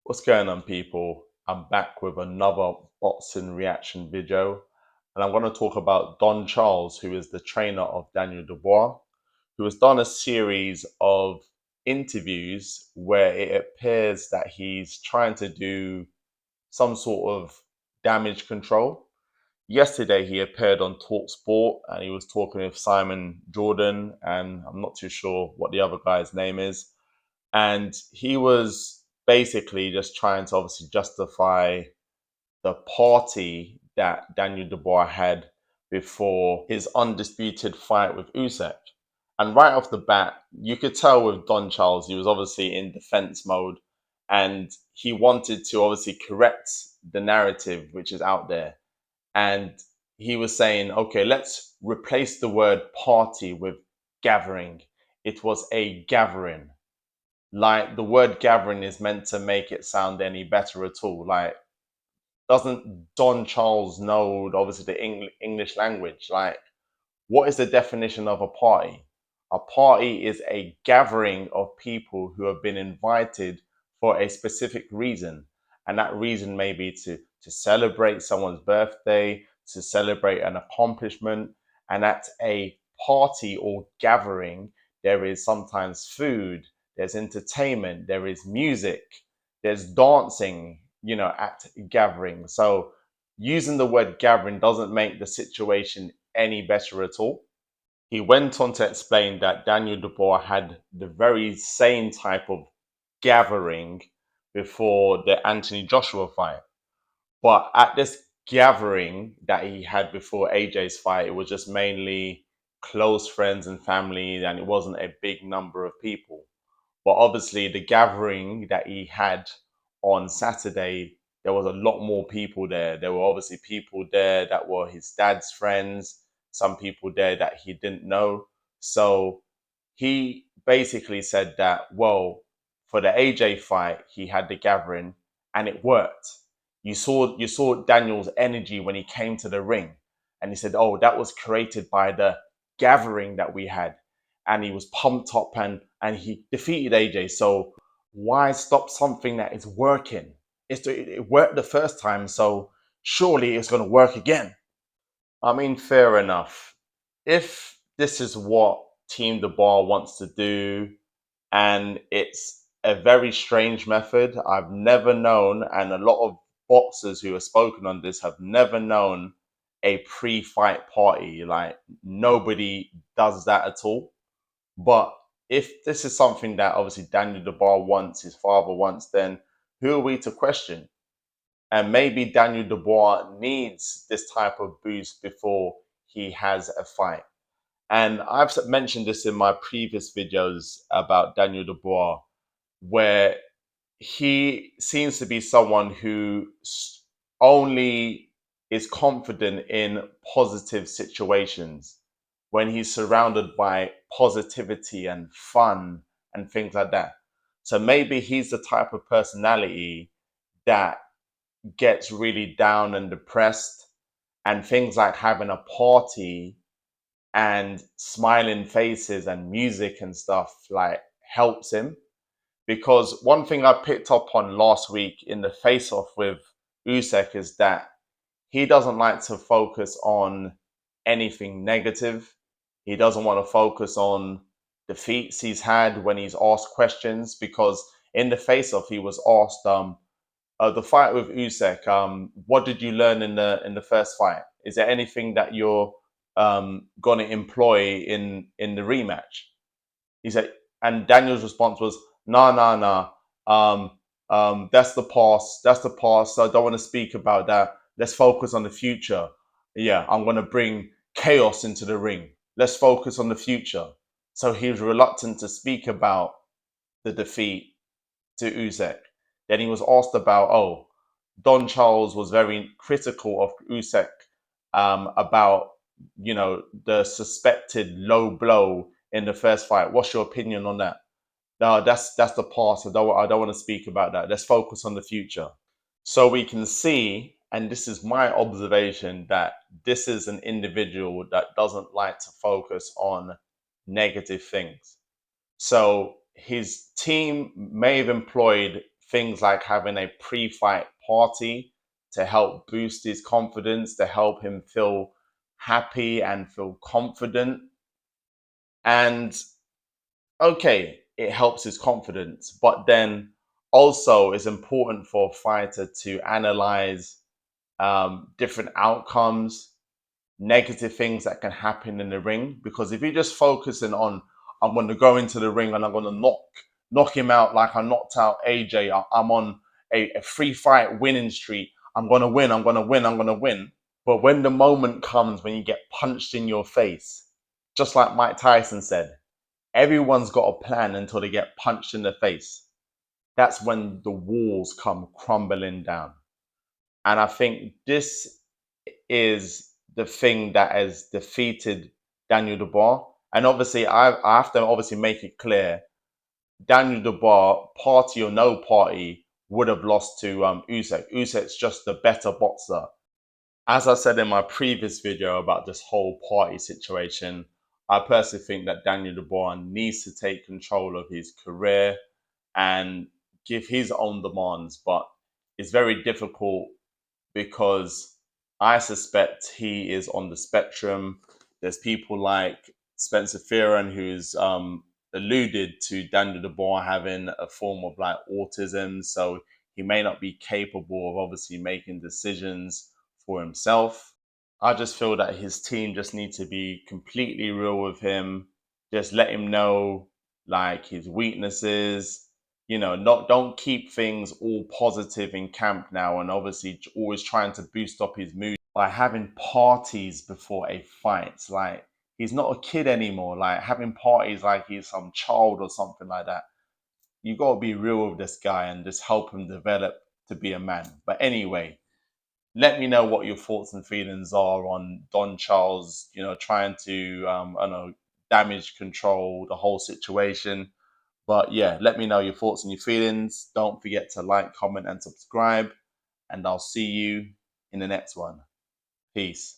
What's going on, people? I'm back with another boxing reaction video, and I'm going to talk about Don Charles, who is the trainer of Daniel Dubois, who has done a series of interviews where it appears that he's trying to do some sort of damage control. Yesterday, he appeared on Talksport and he was talking with Simon Jordan, and I'm not too sure what the other guy's name is, and he was basically just trying to obviously justify the party that Daniel Dubois had before his undisputed fight with Usyk. And right off the bat, you could tell with Don Charles, he was obviously in defense mode and he wanted to obviously correct the narrative which is out there. And he was saying, okay, let's replace the word party with gathering. It was a gathering. Like, the word gathering is meant to make it sound any better at all. Like, doesn't Don Charles know obviously the English language? Like, what is the definition of a party? A party is a gathering of people who have been invited for a specific reason. And that reason may be to celebrate someone's birthday, to celebrate an accomplishment. And at a party or gathering, there is sometimes food, there's entertainment, there is music, there's dancing, at gathering. So using the word gathering doesn't make the situation any better at all. He went on to explain that Daniel Dubois had the very same type of gathering before the Anthony Joshua fight. But at this gathering that he had before AJ's fight, it was just mainly close friends and family, and it wasn't a big number of people. But obviously, the gathering that he had on Saturday, there was a lot more people there. There were obviously people there that were his dad's friends, some people there that he didn't know. So he basically said that, well, for the AJ fight, he had the gathering and it worked. You saw Daniel's energy when he came to the ring, and he said, "Oh, that was created by the gathering that we had." And he was pumped up and he defeated AJ. So why stop something that is working? It worked the first time, so surely it's going to work again. I mean, fair enough. If this is what Team the Bar wants to do, and it's a very strange method, I've never known, and a lot of boxers who have spoken on this have never known a pre-fight party. Like, nobody does that at all. But if this is something that obviously Daniel Dubois wants, his father wants, then who are we to question? And maybe Daniel Dubois needs this type of boost before he has a fight. And I've mentioned this in my previous videos about Daniel Dubois, where he seems to be someone who only is confident in positive situations when he's surrounded by positivity and fun and things like that. So maybe he's the type of personality that gets really down and depressed, and things like having a party and smiling faces and music and stuff like helps him. Because one thing I picked up on last week in the face off with Usyk is that he doesn't like to focus on anything negative. He doesn't want to focus on defeats he's had when he's asked questions, because in the face off he was asked, the fight with Usyk, what did you learn in the first fight? Is there anything that you're going to employ in the rematch? He said, and Daniel's response was, "Nah, nah, nah. That's the past. That's the past. So I don't want to speak about that. Let's focus on the future. Yeah, I'm going to bring chaos into the ring. Let's focus on the future." So he was reluctant to speak about the defeat to Usyk. Then he was asked about, oh, Don Charles was very critical of Usyk, about, the suspected low blow in the first fight. What's your opinion on that? No, that's the past. I don't want to speak about that. Let's focus on the future. So we can see, and this is my observation, that this is an individual that doesn't like to focus on negative things. So his team may have employed things like having a pre-fight party to help boost his confidence, to help him feel happy and feel confident. And okay, it helps his confidence, but then also it's important for a fighter to analyze different outcomes, negative things that can happen in the ring. Because if you're just focusing on, I'm going to go into the ring and I'm going to knock him out like I knocked out AJ. I'm on a free fight winning streak. I'm going to win. I'm going to win. I'm going to win. But when the moment comes when you get punched in your face, just like Mike Tyson said, everyone's got a plan until they get punched in the face. That's when the walls come crumbling down. And I think this is the thing that has defeated Daniel Dubois. And obviously, I have to obviously make it clear, Daniel Dubois, party or no party, would have lost to Usyk. Usyk's just the better boxer. As I said in my previous video about this whole party situation, I personally think that Daniel Dubois needs to take control of his career and give his own demands. But it's very difficult because I suspect he is on the spectrum. There's people like Spencer Fearon who's alluded to Daniel Dubois having a form of like autism, so he may not be capable of obviously making decisions for himself. I just feel that his team just need to be completely real with him. Just let him know like his weaknesses. Not don't keep things all positive in camp now, and obviously always trying to boost up his mood by having parties before a fight. Like he's not a kid anymore. Like having parties like he's some child or something like that. You got to be real with this guy and just help him develop to be a man. But anyway, let me know what your thoughts and feelings are on Don Charles, trying to, I don't know, damage control the whole situation. But yeah, let me know your thoughts and your feelings. Don't forget to like, comment, and subscribe. And I'll see you in the next one. Peace.